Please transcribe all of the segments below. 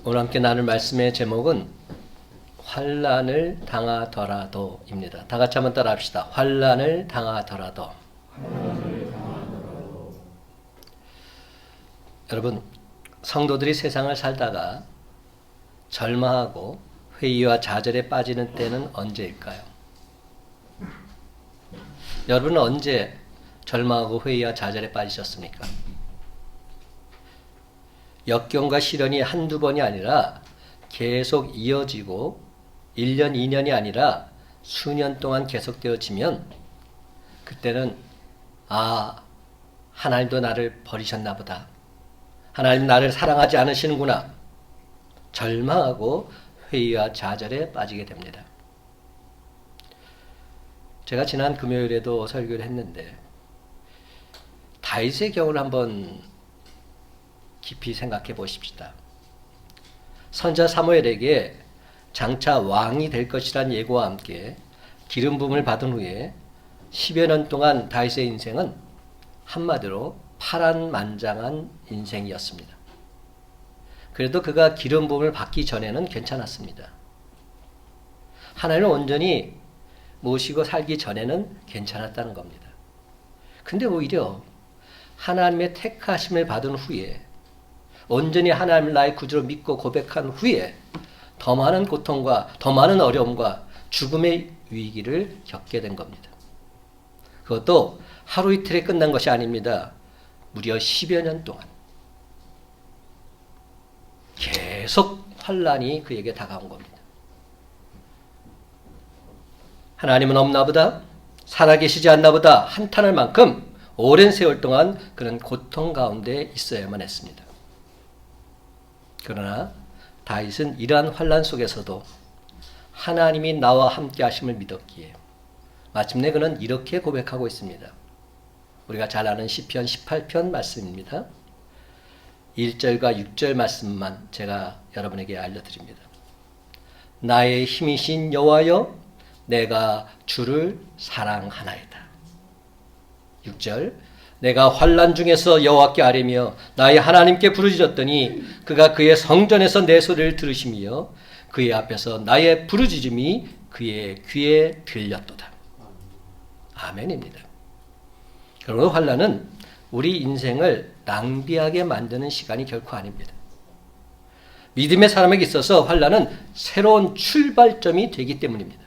오늘 함께 나눌 말씀의 제목은 환난을 당하더라도입니다. 다 같이 한번 따라 합시다. 환난을 당하더라도. 여러분, 성도들이 세상을 살다가 절망하고 회의와 좌절에 빠지는 때는 언제일까요? 여러분은 언제 절망하고 회의와 좌절에 빠지셨습니까? 역경과 시련이 한두 번이 아니라 계속 이어지고 1년, 2년이 아니라 수년 동안 계속되어지면 그때는 하나님도 나를 버리셨나 보다. 하나님 나를 사랑하지 않으시는구나. 절망하고 회의와 좌절에 빠지게 됩니다. 제가 지난 금요일에도 설교를 했는데 다윗의 경우를 한번 깊이 생각해 보십시다. 선자 사무엘에게 장차 왕이 될 것이란 예고와 함께 기름 부음을 받은 후에 10여 년 동안 다윗의 인생은 한마디로 파란만장한 인생이었습니다. 그래도 그가 기름 부음을 받기 전에는 괜찮았습니다. 하나님을 온전히 모시고 살기 전에는 괜찮았다는 겁니다. 근데 오히려 하나님의 택하심을 받은 후에 온전히 하나님을 나의 구주로 믿고 고백한 후에 더 많은 고통과 더 많은 어려움과 죽음의 위기를 겪게 된 겁니다. 그것도 하루 이틀에 끝난 것이 아닙니다. 무려 10여 년 동안 계속 환난이 그에게 다가온 겁니다. 하나님은 없나 보다, 살아계시지 않나 보다 한탄할 만큼 오랜 세월 동안 그는 고통 가운데 있어야만 했습니다. 그러나 다윗은 이러한 환난 속에서도 하나님이 나와 함께 하심을 믿었기에 마침내 그는 이렇게 고백하고 있습니다. 우리가 잘 아는 시편 18편 말씀입니다. 1절과 6절 말씀만 제가 여러분에게 알려드립니다. 나의 힘이신 여호와여, 내가 주를 사랑하나이다. 6절, 내가 환난 중에서 여호와께 아뢰며 나의 하나님께 부르짖었더니 그가 그의 성전에서 내 소리를 들으시며 그의 앞에서 나의 부르짖음이 그의 귀에 들렸도다. 아멘입니다. 그러므로 환난은 우리 인생을 낭비하게 만드는 시간이 결코 아닙니다. 믿음의 사람에게 있어서 환난은 새로운 출발점이 되기 때문입니다.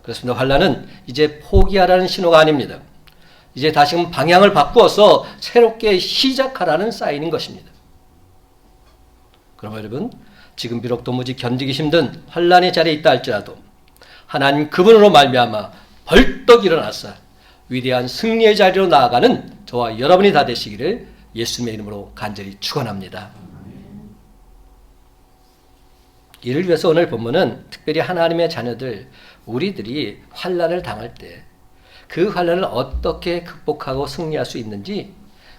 그렇습니다. 환난은 이제 포기하라는 신호가 아닙니다. 이제 다시금 방향을 바꾸어서 새롭게 시작하라는 사인인 것입니다. 그럼 여러분, 지금 비록 도무지 견디기 힘든 환난의 자리에 있다 할지라도 하나님 그분으로 말미암아 벌떡 일어나서 위대한 승리의 자리로 나아가는 저와 여러분이 다 되시기를 예수님의 이름으로 간절히 축원합니다. 이를 위해서 오늘 본문은 특별히 하나님의 자녀들, 우리들이 환난을 당할 때 그 환난을 어떻게 극복하고 승리할 수 있는지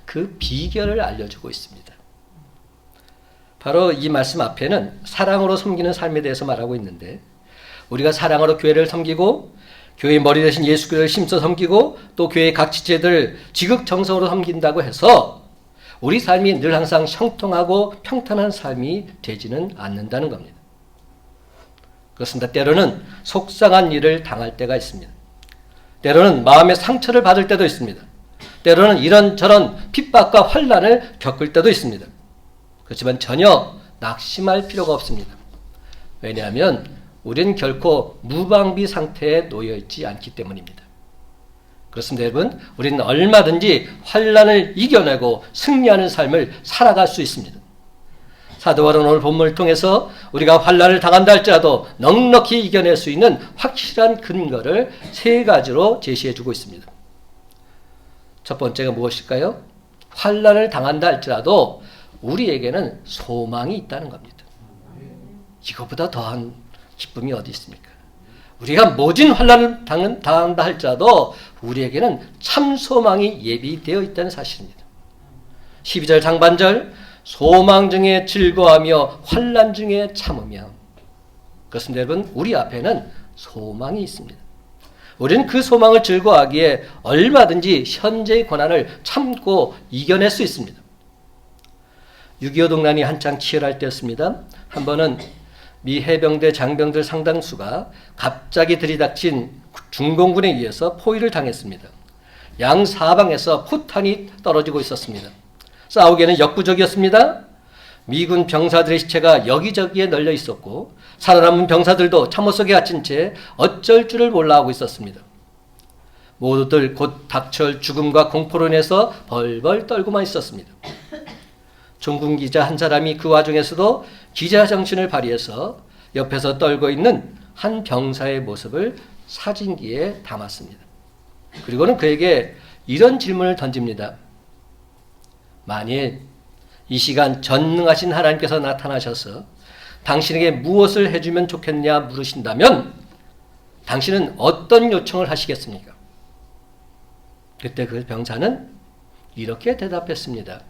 그 비결을 알려주고 있습니다. 바로 이 말씀 앞에는 사랑으로 섬기는 삶에 대해서 말하고 있는데 우리가 사랑으로 교회를 섬기고 교회의 머리 대신 예수 그리스도를 심써 섬기고 또 교회의 각 지체들 지극정성으로 섬긴다고 해서 우리 삶이 늘 항상 형통하고 평탄한 삶이 되지는 않는다는 겁니다. 그렇습니다. 때로는 속상한 일을 당할 때가 있습니다. 때로는 마음의 상처를 받을 때도 있습니다. 때로는 이런저런 핍박과 환난을 겪을 때도 있습니다. 그렇지만 전혀 낙심할 필요가 없습니다. 왜냐하면 우리는 결코 무방비 상태에 놓여 있지 않기 때문입니다. 그렇습니다, 여러분. 우리는 얼마든지 환난을 이겨내고 승리하는 삶을 살아갈 수 있습니다. 사도 바울은 오늘 본문을 통해서 우리가 환난을 당한다 할지라도 넉넉히 이겨낼 수 있는 확실한 근거를 세 가지로 제시해 주고 있습니다. 첫 번째가 무엇일까요? 환난을 당한다 할지라도 우리에게는 소망이 있다는 겁니다. 이거보다 더한 기쁨이 어디 있습니까? 우리가 모진 환난을 당한다 할지라도 우리에게는 참 소망이 예비되어 있다는 사실입니다. 12절 상반절, 소망 중에 즐거워하며 환난 중에 참으며. 그렇습니다, 여러분. 우리 앞에는 소망이 있습니다. 우리는 그 소망을 즐거워하기에 얼마든지 현재의 고난을 참고 이겨낼 수 있습니다. 6.25 동란이 한창 치열할 때였습니다. 한 번은 미 해병대 장병들 상당수가 갑자기 들이닥친 중공군에 의해서 포위를 당했습니다. 양 사방에서 포탄이 떨어지고 있었습니다. 싸우기에는 역부족이었습니다. 미군 병사들의 시체가 여기저기에 널려 있었고 살아남은 병사들도 참호 속에 갇힌 채 어쩔 줄을 몰라 하고 있었습니다. 모두들 곧 닥쳐올 죽음과 공포로 인해서 벌벌 떨고만 있었습니다. 종군 기자 한 사람이 그 와중에서도 기자 정신을 발휘해서 옆에서 떨고 있는 한 병사의 모습을 사진기에 담았습니다. 그리고는 그에게 이런 질문을 던집니다. 만일 이 시간 전능하신 하나님께서 나타나셔서 당신에게 무엇을 해주면 좋겠냐 물으신다면 당신은 어떤 요청을 하시겠습니까? 그때 그 병사는 이렇게 대답했습니다.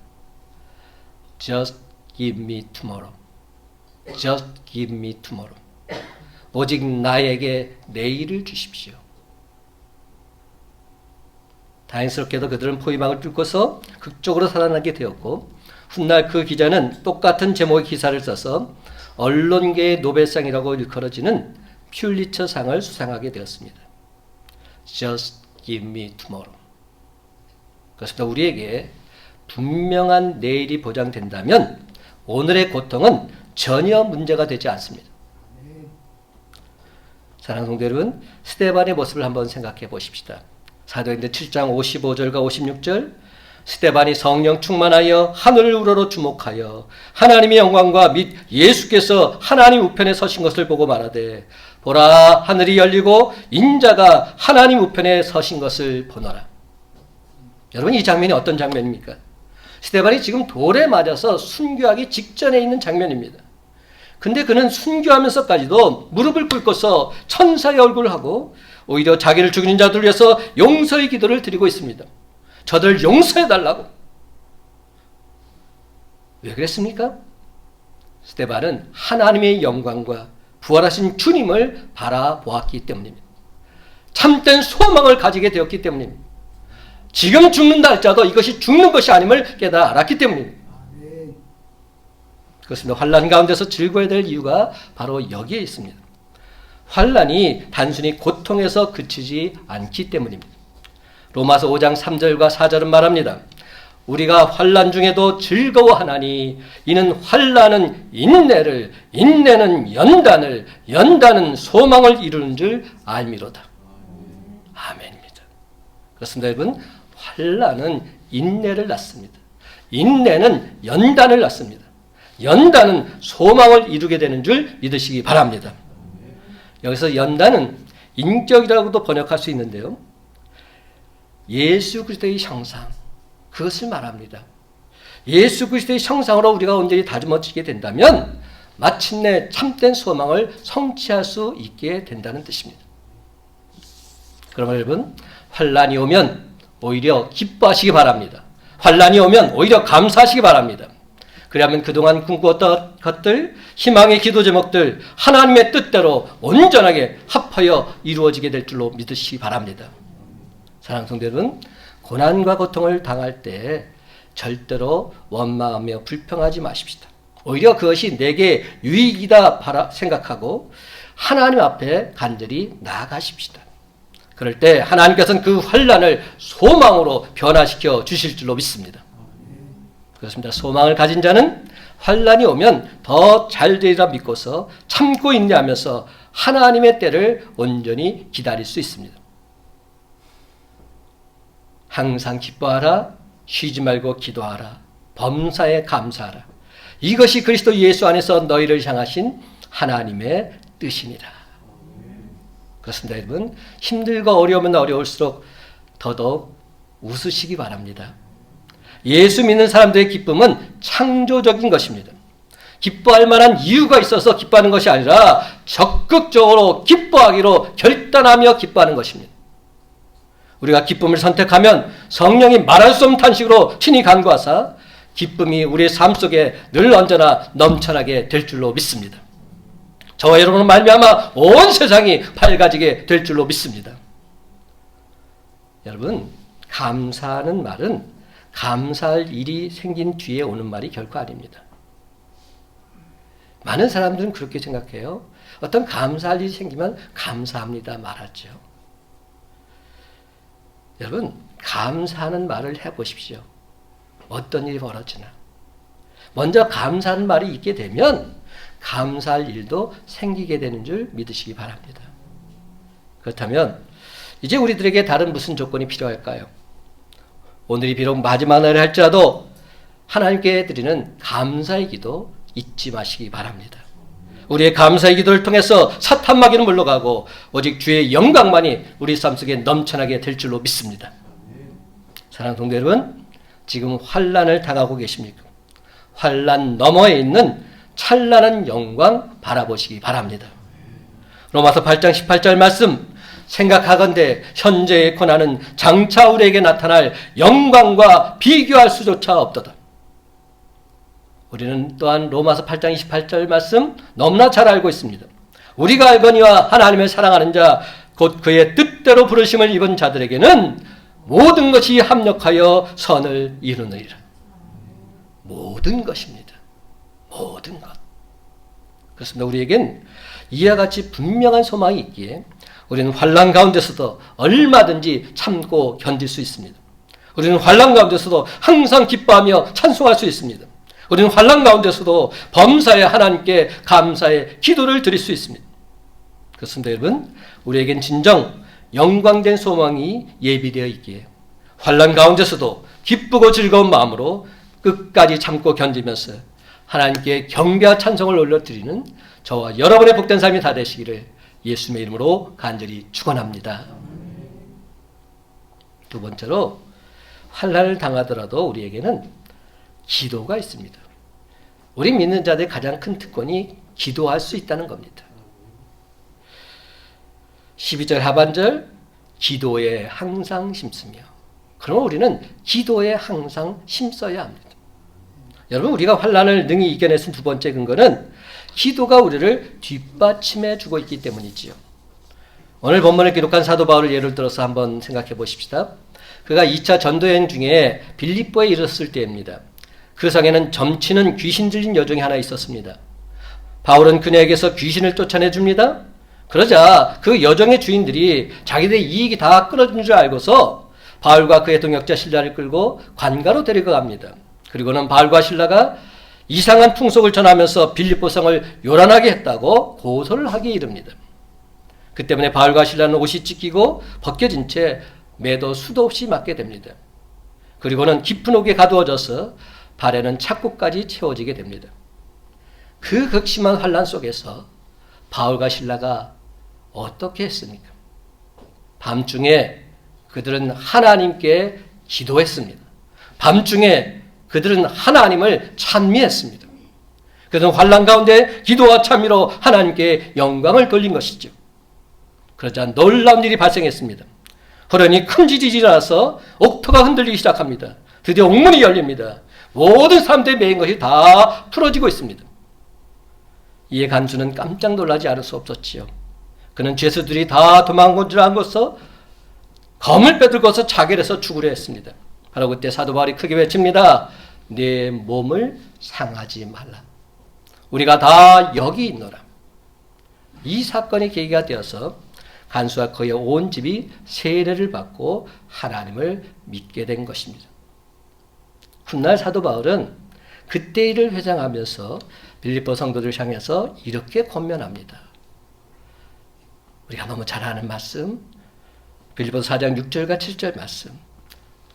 Just give me tomorrow. Just give me tomorrow. 오직 나에게 내일을 주십시오. 다행스럽게도 그들은 포위망을 뚫고서 극적으로 살아나게 되었고 훗날 그 기자는 똑같은 제목의 기사를 써서 언론계의 노벨상이라고 일컬어지는 퓰리처상을 수상하게 되었습니다. Just give me tomorrow. 그렇습니다. 우리에게 분명한 내일이 보장된다면 오늘의 고통은 전혀 문제가 되지 않습니다. 사랑하는 성도 여러분, 스데반의 모습을 한번 생각해 보십시다. 사도행전 7장 55절과 56절, 스데반이 성령 충만하여 하늘을 우러러 주목하여 하나님의 영광과 및 예수께서 하나님 우편에 서신 것을 보고 말하되 보라 하늘이 열리고 인자가 하나님 우편에 서신 것을 보노라. 여러분, 이 장면이 어떤 장면입니까? 스데반이 지금 돌에 맞아서 순교하기 직전에 있는 장면입니다. 근데 그는 순교하면서까지도 무릎을 꿇고서 천사의 얼굴을 하고 오히려 자기를 죽이는 자들을 위해서 용서의 기도를 드리고 있습니다. 저들 용서해달라고. 왜 그랬습니까? 스데반은 하나님의 영광과 부활하신 주님을 바라보았기 때문입니다. 참된 소망을 가지게 되었기 때문입니다. 지금 죽는다 할지라도 이것이 죽는 것이 아님을 깨달아 알았기 때문입니다. 그렇습니다. 환난 가운데서 즐거워야 될 이유가 바로 여기에 있습니다. 환난이 단순히 고통에서 그치지 않기 때문입니다. 로마서 5장 3절과 4절은 말합니다. 우리가 환난 중에도 즐거워하나니 이는 환난은 인내를, 인내는 연단을, 연단은 소망을 이루는 줄 알미로다. 아멘입니다. 그렇습니다. 여러분, 환난은 인내를 낳습니다. 인내는 연단을 낳습니다. 연단은 소망을 이루게 되는 줄 믿으시기 바랍니다. 여기서 연단은 인격이라고도 번역할 수 있는데요. 예수 그리스도의 형상, 그것을 말합니다. 예수 그리스도의 형상으로 우리가 온전히 다듬어지게 된다면 마침내 참된 소망을 성취할 수 있게 된다는 뜻입니다. 그러면 여러분, 환난이 오면 오히려 기뻐하시기 바랍니다. 환난이 오면 오히려 감사하시기 바랍니다. 그러면 그동안 꿈꾸었던 것들, 희망의 기도 제목들 하나님의 뜻대로 온전하게 합하여 이루어지게 될 줄로 믿으시기 바랍니다. 사랑하는 성도 여러분, 고난과 고통을 당할 때 절대로 원망하며 불평하지 마십시다. 오히려 그것이 내게 유익이다 생각하고 하나님 앞에 간절히 나아가십시다. 그럴 때 하나님께서는 그 환난을 소망으로 변화시켜 주실 줄로 믿습니다. 그렇습니다. 소망을 가진 자는 환난이 오면 더 잘 되리라 믿고서 참고 인내하면서 하나님의 때를 온전히 기다릴 수 있습니다. 항상 기뻐하라, 쉬지 말고 기도하라, 범사에 감사하라. 이것이 그리스도 예수 안에서 너희를 향하신 하나님의 뜻이니라. 그렇습니다. 여러분, 힘들고 어려우면 어려울수록 더더욱 웃으시기 바랍니다. 예수 믿는 사람들의 기쁨은 창조적인 것입니다. 기뻐할 만한 이유가 있어서 기뻐하는 것이 아니라 적극적으로 기뻐하기로 결단하며 기뻐하는 것입니다. 우리가 기쁨을 선택하면 성령이 말할 수 없는 탄식으로 친히 간구하사 기쁨이 우리의 삶 속에 늘 언제나 넘쳐나게 될 줄로 믿습니다. 저와 여러분은 말미암아 온 세상이 밝아지게 될 줄로 믿습니다. 여러분, 감사하는 말은 감사할 일이 생긴 뒤에 오는 말이 결코 아닙니다. 많은 사람들은 그렇게 생각해요. 어떤 감사할 일이 생기면 감사합니다 말하죠. 여러분, 감사하는 말을 해보십시오. 어떤 일이 벌어지나. 먼저 감사하는 말이 있게 되면 감사할 일도 생기게 되는 줄 믿으시기 바랍니다. 그렇다면 이제 우리들에게 다른 무슨 조건이 필요할까요? 오늘이 비록 마지막 날이 할지라도 하나님께 드리는 감사의 기도 잊지 마시기 바랍니다. 우리의 감사의 기도를 통해서 사탄 마귀는 물러가고 오직 주의 영광만이 우리 삶 속에 넘쳐나게 될 줄로 믿습니다. 사랑하는 동료 여러분, 지금 환난을 당하고 계십니까? 환난 너머에 있는 찬란한 영광 바라보시기 바랍니다. 로마서 8장 18절 말씀, 생각하건대 현재의 고난은 장차 우리에게 나타날 영광과 비교할 수조차 없도다. 우리는 또한 로마서 8장 28절 말씀 너무나 잘 알고 있습니다. 우리가 알거니와 하나님을 사랑하는 자 곧 그의 뜻대로 부르심을 입은 자들에게는 모든 것이 합력하여 선을 이루느니라. 모든 것입니다. 모든 것. 그렇습니다. 우리에겐 이와 같이 분명한 소망이 있기에 우리는 환난 가운데서도 얼마든지 참고 견딜 수 있습니다. 우리는 환난 가운데서도 항상 기뻐하며 찬송할 수 있습니다. 우리는 환난 가운데서도 범사에 하나님께 감사의 기도를 드릴 수 있습니다. 그렇습니다. 여러분, 우리에겐 진정 영광된 소망이 예비되어 있기에 환난 가운데서도 기쁘고 즐거운 마음으로 끝까지 참고 견디면서 하나님께 경배와 찬송을 올려드리는 저와 여러분의 복된 삶이 다 되시기를 예수님의 이름으로 간절히 축원합니다. 두 번째로, 환난을 당하더라도 우리에게는 기도가 있습니다. 우리 믿는 자들의 가장 큰 특권이 기도할 수 있다는 겁니다. 12절 하반절, 기도에 항상 심쓰며. 그러면 우리는 기도에 항상 심써야 합니다. 여러분, 우리가 환난을 능히 이겨낼 수 있는 두 번째 근거는 기도가 우리를 뒷받침해 주고 있기 때문이지요. 오늘 본문을 기록한 사도 바울을 예를 들어서 한번 생각해 보십시다. 그가 2차 전도여행 중에 빌립보에 이르렀을 때입니다. 그 성에는 점치는 귀신 들린 여종이 하나 있었습니다. 바울은 그녀에게서 귀신을 쫓아내 줍니다. 그러자 그 여종의 주인들이 자기들의 이익이 다 끊어진 줄 알고서 바울과 그의 동역자 실라를 끌고 관가로 데리고 갑니다. 그리고는 바울과 실라가 이상한 풍속을 전하면서 빌립보 성을 요란하게 했다고 고소를 하기에 이릅니다. 그 때문에 바울과 실라는 옷이 찢기고 벗겨진 채 매도 수도 없이 맞게 됩니다. 그리고는 깊은 옥에 가두어져서 발에는 착고까지 채워지게 됩니다. 그 극심한 환난 속에서 바울과 실라가 어떻게 했습니까? 밤중에 그들은 하나님께 기도했습니다. 밤중에 그들은 하나님을 찬미했습니다. 그들은 환난 가운데 기도와 찬미로 하나님께 영광을 돌린 것이죠. 그러자 놀라운 일이 발생했습니다. 그러니 큰 지진이 일어나서 옥토가 흔들리기 시작합니다. 드디어 옥문이 열립니다. 모든 사람들의 매인 것이 다 풀어지고 있습니다. 이에 간수는 깜짝 놀라지 않을 수 없었지요. 그는 죄수들이 다 도망온 줄 알고서 검을 빼들고서 자결해서 죽으려 했습니다. 바로 그때 사도 바울이 크게 외칩니다. 내 몸을 상하지 말라. 우리가 다 여기 있노라. 이 사건이 계기가 되어서 간수와 그의 온 집이 세례를 받고 하나님을 믿게 된 것입니다. 훗날 사도 바울은 그때 일을 회상하면서 빌립보 성도들을 향해서 이렇게 권면합니다. 우리가 너무 잘 아는 말씀, 빌립보서 4장 6절과 7절 말씀.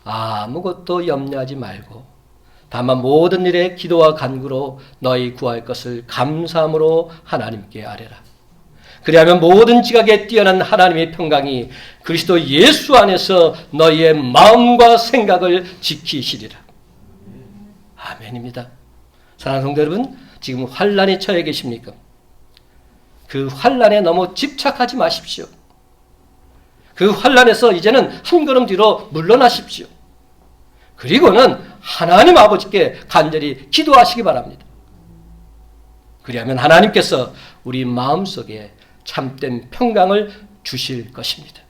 아무것도 염려하지 말고 다만 모든 일에 기도와 간구로 너희 구할 것을 감사함으로 하나님께 아뢰라. 그리하면 모든 지각에 뛰어난 하나님의 평강이 그리스도 예수 안에서 너희의 마음과 생각을 지키시리라. 아멘입니다. 사랑하는 성도 여러분, 지금 환난에 처해 계십니까? 그 환난에 너무 집착하지 마십시오. 그 환난에서 이제는 한 걸음 뒤로 물러나십시오. 그리고는 하나님 아버지께 간절히 기도하시기 바랍니다. 그리하면 하나님께서 우리 마음속에 참된 평강을 주실 것입니다.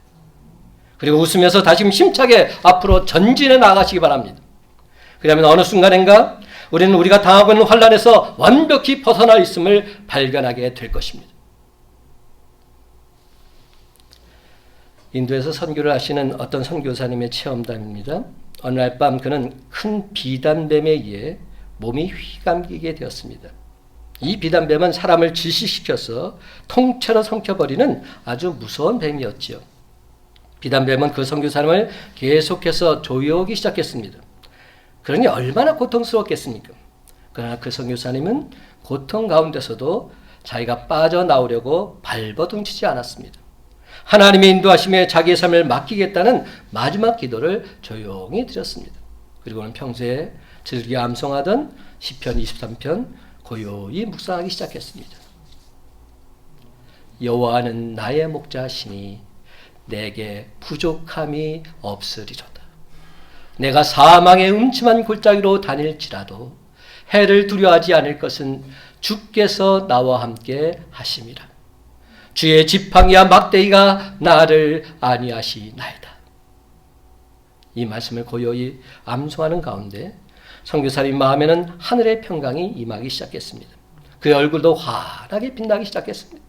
그리고 웃으면서 다시 힘차게 앞으로 전진해 나가시기 바랍니다. 그러면 어느 순간인가 우리는 우리가 당하고 있는 환난에서 완벽히 벗어나 있음을 발견하게 될 것입니다. 인도에서 선교를 하시는 어떤 선교사님의 체험담입니다. 어느 날 밤 그는 큰 비단뱀에 의해 몸이 휘감기게 되었습니다. 이 비단뱀은 사람을 질식시켜서 통째로 삼켜버리는 아주 무서운 뱀이었지요. 비단뱀은 그 선교사님을 계속해서 조여오기 시작했습니다. 그러니 얼마나 고통스럽겠습니까? 그러나 그 선교사님은 고통 가운데서도 자기가 빠져나오려고 발버둥치지 않았습니다. 하나님의 인도하심에 자기의 삶을 맡기겠다는 마지막 기도를 조용히 드렸습니다. 그리고는 평소에 즐겨 암송하던 시편 23편 고요히 묵상하기 시작했습니다. 여호와는 나의 목자시니 내게 부족함이 없으리로다. 내가 사망의 음침한 골짜기로 다닐지라도 해를 두려워하지 않을 것은 주께서 나와 함께 하심이라. 주의 지팡이와 막대기가 나를 안위하시나이다. 이 말씀을 고요히 암송하는 가운데 선교사님 마음에는 하늘의 평강이 임하기 시작했습니다. 그의 얼굴도 환하게 빛나기 시작했습니다.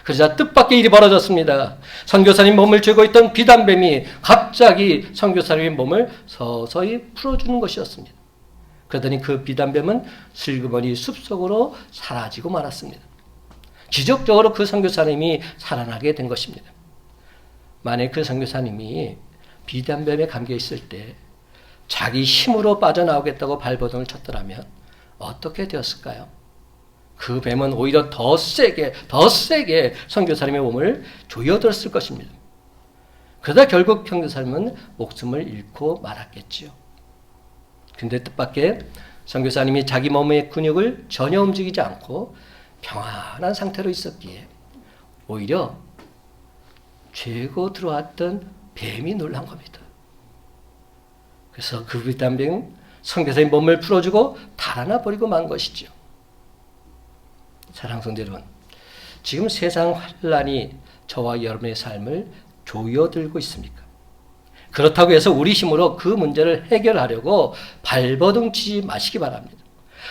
그러자 뜻밖의 일이 벌어졌습니다. 선교사님 몸을 쥐고 있던 비단뱀이 갑자기 선교사님의 몸을 서서히 풀어주는 것이었습니다. 그러더니 그 비단뱀은 슬그머니 숲속으로 사라지고 말았습니다. 기적적으로 그 선교사님이 살아나게 된 것입니다. 만약 그 선교사님이 비단뱀에 감겨 있을 때 자기 힘으로 빠져나오겠다고 발버둥을 쳤더라면 어떻게 되었을까요? 그 뱀은 오히려 더 세게 선교사님의 몸을 조여들었을 것입니다. 그러다 결국 선교사님은 목숨을 잃고 말았겠지요. 근데 뜻밖의 선교사님이 자기 몸의 근육을 전혀 움직이지 않고 평안한 상태로 있었기에 오히려 죄고 들어왔던 뱀이 놀란 겁니다. 그래서 그 비단뱀 선교사님 몸을 풀어주고 달아나 버리고 만 것이죠. 사랑하는 성도 여러분, 지금 세상 환란이 저와 여러분의 삶을 조여들고 있습니까? 그렇다고 해서 우리 힘으로 그 문제를 해결하려고 발버둥 치지 마시기 바랍니다.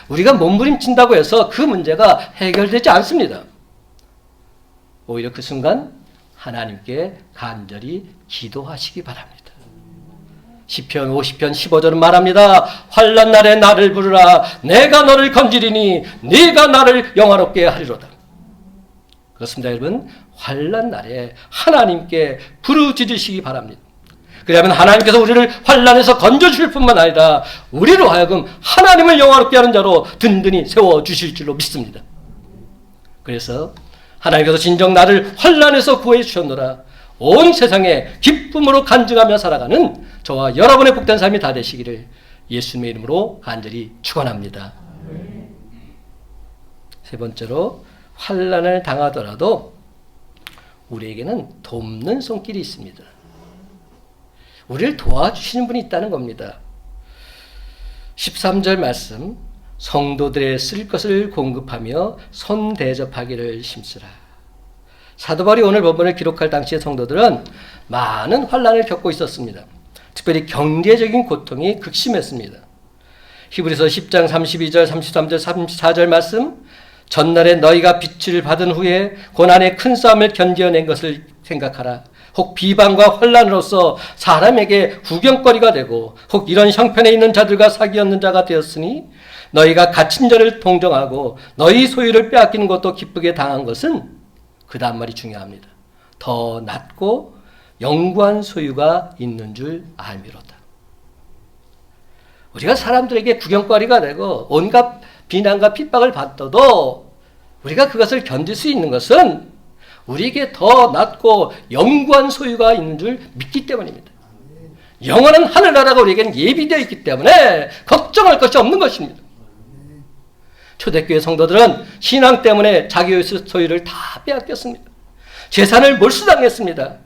우리가 몸부림친다고 해서 그 문제가 해결되지 않습니다. 오히려 그 순간 하나님께 간절히 기도하시기 바랍니다. 시편 50편 15절은 말합니다. 환난 날에 나를 부르라. 내가 너를 건지리니 네가 나를 영화롭게 하리로다. 그렇습니다, 여러분. 환난 날에 하나님께 부르짖으시기 바랍니다. 그러면 하나님께서 우리를 환난에서 건져주실 뿐만 아니라 우리로 하여금 하나님을 영화롭게 하는 자로 든든히 세워주실 줄로 믿습니다. 그래서 하나님께서 진정 나를 환난에서 구해 주셨노라. 온 세상에 기쁨으로 간증하며 살아가는 저와 여러분의 복된 삶이 다 되시기를 예수님의 이름으로 간절히 축원합니다. 세 번째로, 환난을 당하더라도 우리에게는 돕는 손길이 있습니다. 우리를 도와주시는 분이 있다는 겁니다. 13절 말씀, 성도들의 쓸 것을 공급하며 손 대접하기를 힘쓰라. 사도 바울이 오늘 본문을 기록할 당시의 성도들은 많은 환난을 겪고 있었습니다. 특별히 경제적인 고통이 극심했습니다. 히브리서 10장 32절, 33절, 34절 말씀, 전날에 너희가 빛을 받은 후에 고난의 큰 싸움을 견뎌낸 것을 생각하라. 혹 비방과 환난으로서 사람에게 구경거리가 되고 혹 이런 형편에 있는 자들과 사귀었는 자가 되었으니 너희가 갇힌 자를 동정하고 너희 소유를 빼앗기는 것도 기쁘게 당한 것은, 그 다음 말이 중요합니다. 더 낫고 영구한 소유가 있는 줄 알미로다. 우리가 사람들에게 구경거리가 되고 온갖 비난과 핍박을 받더라도 우리가 그것을 견딜 수 있는 것은 우리에게 더 낫고 영구한 소유가 있는 줄 믿기 때문입니다. 영원한 하늘나라가 우리에게는 예비되어 있기 때문에 걱정할 것이 없는 것입니다. 초대교회 성도들은 신앙 때문에 자기의 소유를 다 빼앗겼습니다. 재산을 몰수당했습니다.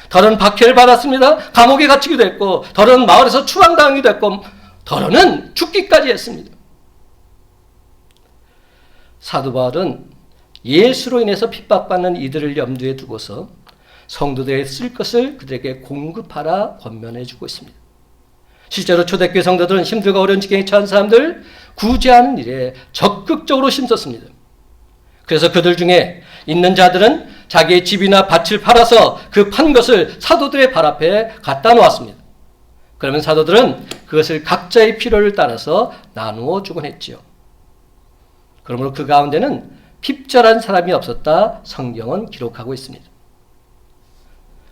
더러는 박해를 받았습니다. 감옥에 갇히기도 했고, 더러는 마을에서 추방당하기도 했고, 더러는 죽기까지 했습니다. 사도 바울은 예수로 인해서 핍박받는 이들을 염두에 두고서 성도들의 쓸 것을 그들에게 공급하라 권면해 주고 있습니다. 실제로 초대교회 성도들은 힘들고 어려운 지경에 처한 사람들 구제하는 일에 적극적으로 힘썼습니다. 그래서 그들 중에 있는 자들은 자기의 집이나 밭을 팔아서 그 판 것을 사도들의 발 앞에 갖다 놓았습니다. 그러면 사도들은 그것을 각자의 필요를 따라서 나누어 주곤 했지요. 그러므로 그 가운데는 핍절한 사람이 없었다 성경은 기록하고 있습니다.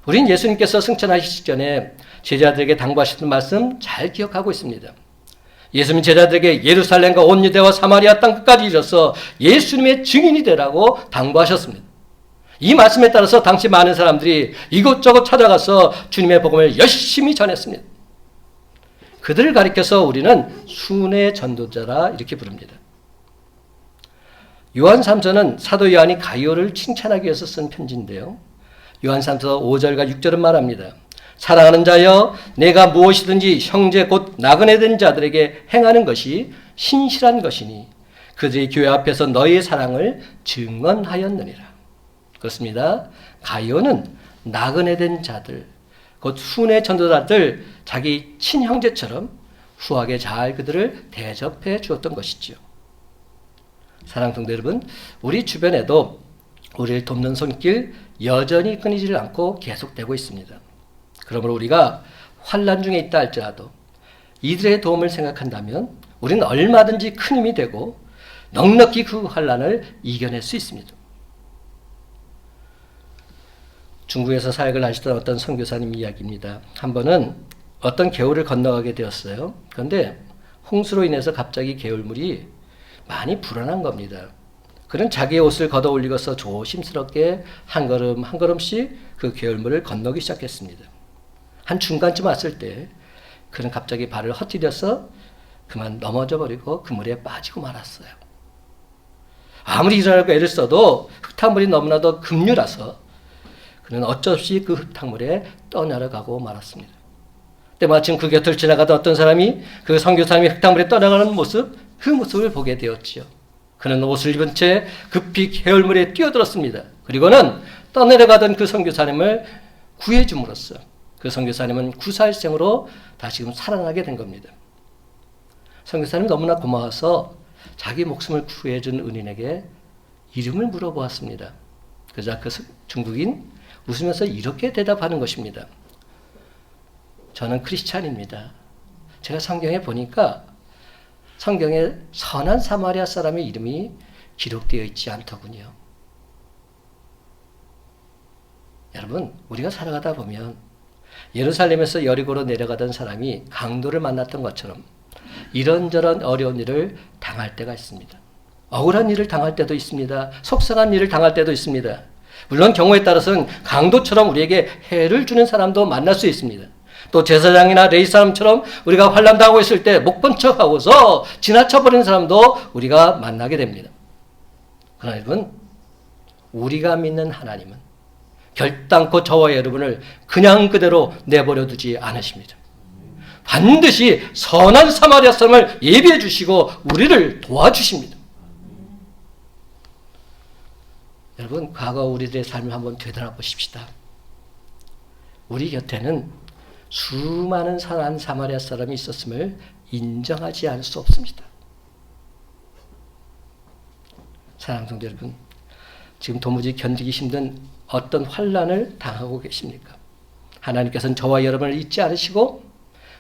우린 예수님께서 승천하시기 전에 제자들에게 당부하셨던 말씀 잘 기억하고 있습니다. 예수님 제자들에게 예루살렘과 온 유대와 사마리아 땅끝까지 이르러서 예수님의 증인이 되라고 당부하셨습니다. 이 말씀에 따라서 당시 많은 사람들이 이곳저곳 찾아가서 주님의 복음을 열심히 전했습니다. 그들을 가리켜서 우리는 순회 전도자라 이렇게 부릅니다. 요한 3서는 사도 요한이 가이오를 칭찬하기 위해서 쓴 편지인데요. 요한 3서 5절과 6절은 말합니다. 사랑하는 자여, 내가 무엇이든지 형제 곧 나그네 된 자들에게 행하는 것이 신실한 것이니 그들이 교회 앞에서 너희의 사랑을 증언하였느니라. 그렇습니다. 가이오는 나그네 된 자들, 곧 순회 전도자들, 자기 친형제처럼 후하게 잘 그들을 대접해 주었던 것이지요. 사랑하는 성도 여러분, 우리 주변에도 우리를 돕는 손길 여전히 끊이질 않고 계속되고 있습니다. 그러므로 우리가 환난 중에 있다 할지라도 이들의 도움을 생각한다면 우리는 얼마든지 큰 힘이 되고 넉넉히 그 환난을 이겨낼 수 있습니다. 중국에서 사역을 하시던 어떤 선교사님 이야기입니다. 한 번은 어떤 개울을 건너가게 되었어요. 그런데 홍수로 인해서 갑자기 개울물이 많이 불어난 겁니다. 그는 자기의 옷을 걷어 올리고서 조심스럽게 한 걸음 한 걸음씩 그 개울물을 건너기 시작했습니다. 한 중간쯤 왔을 때 그는 갑자기 발을 헛디뎌서 그만 넘어져 버리고 그 물에 빠지고 말았어요. 아무리 일어나고 애를 써도 흙탕물이 너무나도 급류라서 그는 어쩔 수 없이 그 흙탕물에 떠내려가고 말았습니다. 때마침 그 곁을 지나가던 어떤 사람이 그 선교사님이 흙탕물에 떠나가는 모습, 그 모습을 보게 되었지요. 그는 옷을 입은 채 급히 개울물에 뛰어들었습니다. 그리고는 떠내려가던 그 선교사님을 구해줌으로써 그 선교사님은 구사일생으로 다시금 살아나게 된 겁니다. 선교사님 너무나 고마워서 자기 목숨을 구해준 은인에게 이름을 물어보았습니다. 그러자 그 중국인 웃으면서 이렇게 대답하는 것입니다. 저는 크리스찬입니다. 제가 성경에 보니까 성경에 선한 사마리아 사람의 이름이 기록되어 있지 않더군요. 여러분, 우리가 살아가다 보면 예루살렘에서 여리고로 내려가던 사람이 강도를 만났던 것처럼 이런저런 어려운 일을 당할 때가 있습니다. 억울한 일을 당할 때도 있습니다. 속상한 일을 당할 때도 있습니다. 물론 경우에 따라서는 강도처럼 우리에게 해를 주는 사람도 만날 수 있습니다. 또 제사장이나 레위 사람처럼 우리가 환난당하고 있을 때 못 본 척하고서 지나쳐버리는 사람도 우리가 만나게 됩니다. 그러나 여러분, 우리가 믿는 하나님은 결단코 저와 여러분을 그냥 그대로 내버려 두지 않으십니다. 반드시 선한 사마리아 사람을 예비해 주시고 우리를 도와주십니다. 여러분, 과거 우리들의 삶을 한번 되돌아보십시다. 우리 곁에는 수많은 선한 사마리아 사람이 있었음을 인정하지 않을 수 없습니다. 사랑하는 성도 여러분, 지금 도무지 견디기 힘든 어떤 환난을 당하고 계십니까? 하나님께서는 저와 여러분을 잊지 않으시고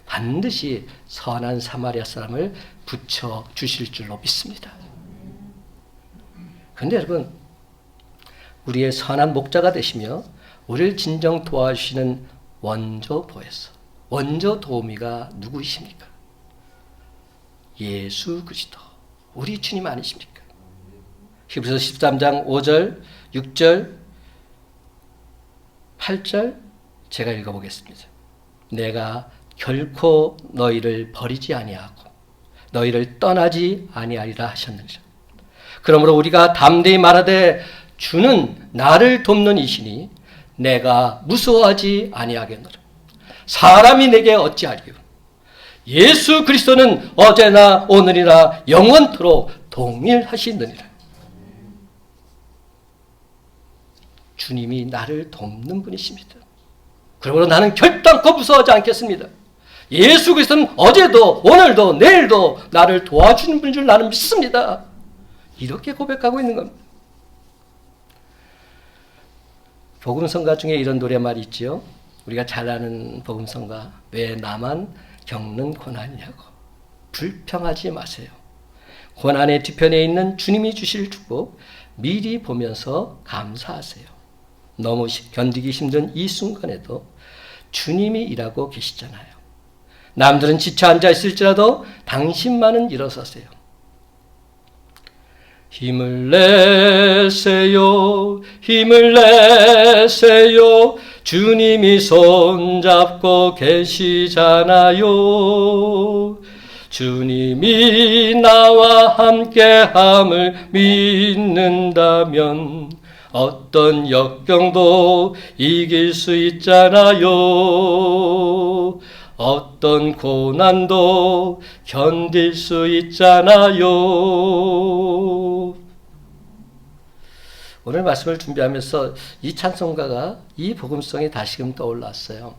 반드시 선한 사마리아 사람을 붙여주실 줄로 믿습니다. 그런데 여러분, 우리의 선한 목자가 되시며 우리를 진정 도와주시는 원조 보혜사, 원조 도우미가 누구이십니까? 예수 그리스도, 우리 주님 아니십니까? 히브리서 13장 5절, 6절, 8절 제가 읽어보겠습니다. 내가 결코 너희를 버리지 아니하고 너희를 떠나지 아니하리라 하셨느니라. 그러므로 우리가 담대히 말하되 주는 나를 돕는 이시니 내가 무서워하지 아니하겠노라. 사람이 내게 어찌하리요? 예수 그리스도는 어제나 오늘이나 영원토록 동일하시느니라. 주님이 나를 돕는 분이십니다. 그러므로 나는 결단코 무서워하지 않겠습니다. 예수 그리스도는 어제도 오늘도 내일도 나를 도와주는 분인 줄 나는 믿습니다. 이렇게 고백하고 있는 겁니다. 복음성가 중에 이런 노래말이 있지요. 우리가 잘 아는 복음성가. 왜 나만 겪는 고난이냐고. 불평하지 마세요. 고난의 뒤편에 있는 주님이 주실 축복 미리 보면서 감사하세요. 너무 견디기 힘든 이 순간에도 주님이 일하고 계시잖아요. 남들은 지쳐 앉아 있을지라도 당신만은 일어서세요. 힘을 내세요. 힘을 내세요. 주님이 손잡고 계시잖아요. 주님이 나와 함께함을 믿는다면 어떤 역경도 이길 수 있잖아요. 어떤 고난도 견딜 수 있잖아요. 오늘 말씀을 준비하면서 이 찬송가가 이 복음성이 다시금 떠올랐어요.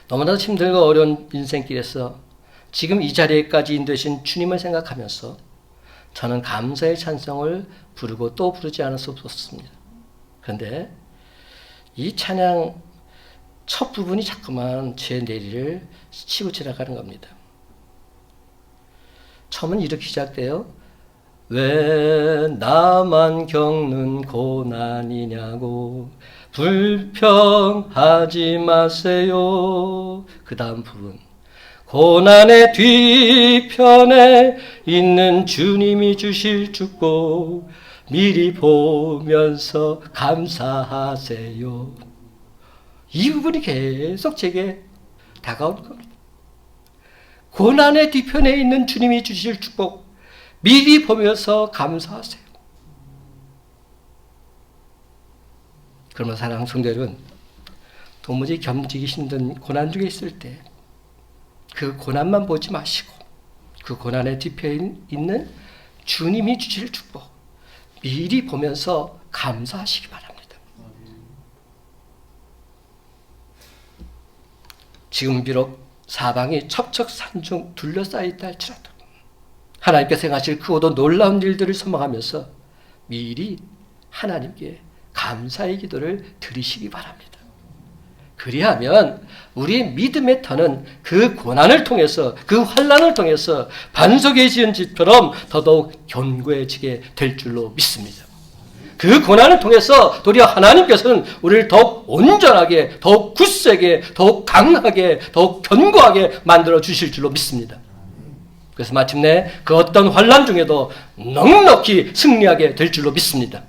너무나도 힘들고 어려운 인생길에서 지금 이 자리에까지 인도하신 주님을 생각하면서 저는 감사의 찬송을 부르고 또 부르지 않을 수 없었습니다. 그런데 이 찬양 첫 부분이 자꾸만 제 내리를 치고 지나가는 겁니다. 처음은 이렇게 시작돼요. 왜 나만 겪는 고난이냐고 불평하지 마세요. 그 다음 부분. 고난의 뒤편에 있는 주님이 주실 축복 미리 보면서 감사하세요. 이 부분이 계속 제게 다가오는 겁니다. 고난의 뒤편에 있는 주님이 주실 축복 미리 보면서 감사하세요. 그러면 사랑하는 성도 여러분, 도무지 견디기 힘든 고난 중에 있을 때 그 고난만 보지 마시고 그 고난의 뒤편에 있는 주님이 주실 축복 미리 보면서 감사하시기 바랍니다. 지금 비록 사방이 첩첩산중 둘러싸여 있다 할지라도 하나님께서 행하실 크고도 놀라운 일들을 소망하면서 미리 하나님께 감사의 기도를 드리시기 바랍니다. 그리하면 우리의 믿음의 터는 그 고난을 통해서 그 환난을 통해서 반석에 지은 집처럼 더더욱 견고해지게 될 줄로 믿습니다. 그 고난을 통해서 도리어 하나님께서는 우리를 더욱 온전하게, 더욱 굳세게, 더욱 강하게, 더욱 견고하게 만들어 주실 줄로 믿습니다. 그래서 마침내 그 어떤 환난 중에도 넉넉히 승리하게 될 줄로 믿습니다.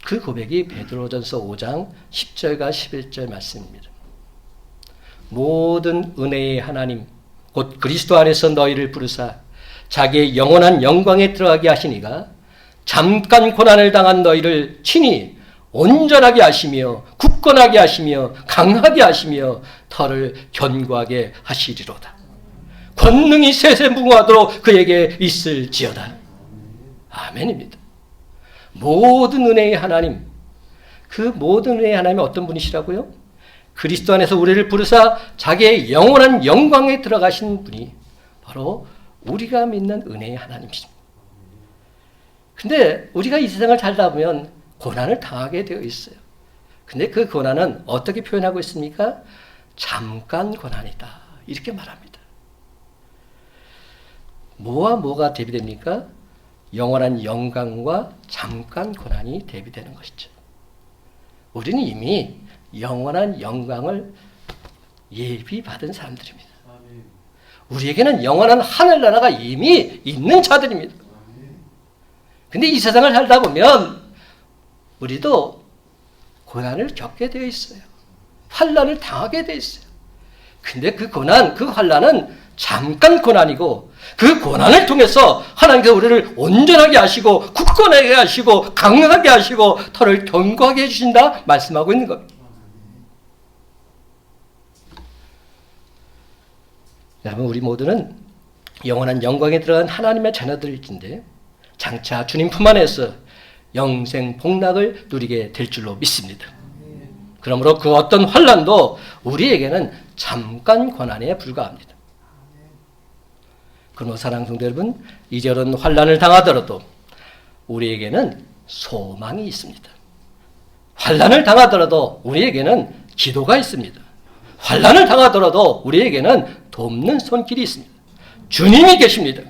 그 고백이 베드로전서 5장 10절과 11절 말씀입니다. 모든 은혜의 하나님 곧 그리스도 안에서 너희를 부르사 자기의 영원한 영광에 들어가게 하시니가 잠깐 고난을 당한 너희를 친히 온전하게 하시며 굳건하게 하시며 강하게 하시며 터를 견고하게 하시리로다. 권능이 세세무궁하도록 그에게 있을지어다. 아멘입니다. 모든 은혜의 하나님, 그 모든 은혜의 하나님이 어떤 분이시라고요? 그리스도 안에서 우리를 부르사 자기의 영원한 영광에 들어가신 분이 바로 우리가 믿는 은혜의 하나님이십니다. 근데 우리가 이 세상을 살다 보면 고난을 당하게 되어 있어요. 근데 그 고난은 어떻게 표현하고 있습니까? 잠깐 고난이다. 이렇게 말합니다. 뭐와 뭐가 대비됩니까? 영원한 영광과 잠깐 고난이 대비되는 것이죠. 우리는 이미 영원한 영광을 예비받은 사람들입니다. 우리에게는 영원한 하늘나라가 이미 있는 자들입니다. 근데 이 세상을 살다 보면 우리도 고난을 겪게 되어 있어요. 환난을 당하게 되어 있어요. 근데 그 고난, 그 환난은 잠깐 고난이고 그 고난을 통해서 하나님께서 우리를 온전하게 하시고 굳건하게 하시고 강하게 하시고 터를 견고하게 해주신다 말씀하고 있는 겁니다. 여러분, 우리 모두는 영원한 영광에 들어간 하나님의 자녀들인데 장차 주님 품 안에서 영생 복락을 누리게 될 줄로 믿습니다. 그러므로 그 어떤 환난도 우리에게는 잠깐 고난에 불과합니다. 그러므로 사랑하는 성도 여러분, 이제는 환난을 당하더라도 우리에게는 소망이 있습니다. 환난을 당하더라도 우리에게는 기도가 있습니다. 환난을 당하더라도 우리에게는 돕는 손길이 있습니다. 주님이 계십니다.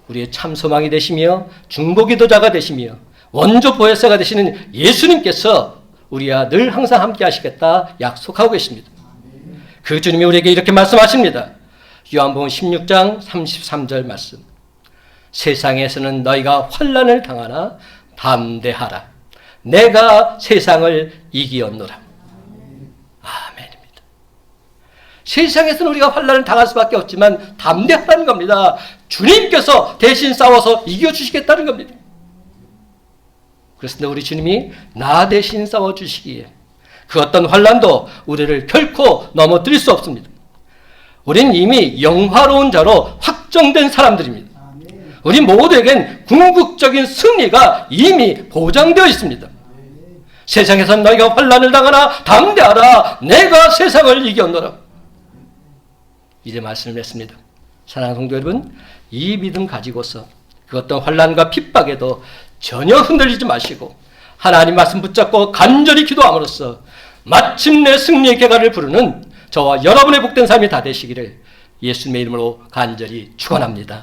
우리의 참 소망이 되시며 중보기도자가 되시며 원조 보혜사가 되시는 예수님께서 우리와 늘 항상 함께 하시겠다 약속하고 계십니다. 그 주님이 우리에게 이렇게 말씀하십니다. 요한복음 16장 33절 말씀. 세상에서는 너희가 환난을 당하나 담대하라. 내가 세상을 이기었노라. 아멘입니다. 세상에서는 우리가 환난을 당할 수밖에 없지만 담대하라는 겁니다. 주님께서 대신 싸워서 이겨주시겠다는 겁니다. 그렇습니다. 우리 주님이 나 대신 싸워주시기에 그 어떤 환난도 우리를 결코 넘어뜨릴 수 없습니다. 우린 이미 영화로운 자로 확정된 사람들입니다. 우리 모두에겐 궁극적인 승리가 이미 보장되어 있습니다. 세상에선 너희가 환난을 당하나 담대하라. 내가 세상을 이겼노라. 이제 말씀을 맺습니다. 사랑하는 성도 여러분, 이 믿음 가지고서 그 어떤 환난과 핍박에도 전혀 흔들리지 마시고 하나님 말씀 붙잡고 간절히 기도함으로써 마침내 승리의 개가를 부르는 저와 여러분의 복된 삶이 다 되시기를 예수님의 이름으로 간절히 축원합니다.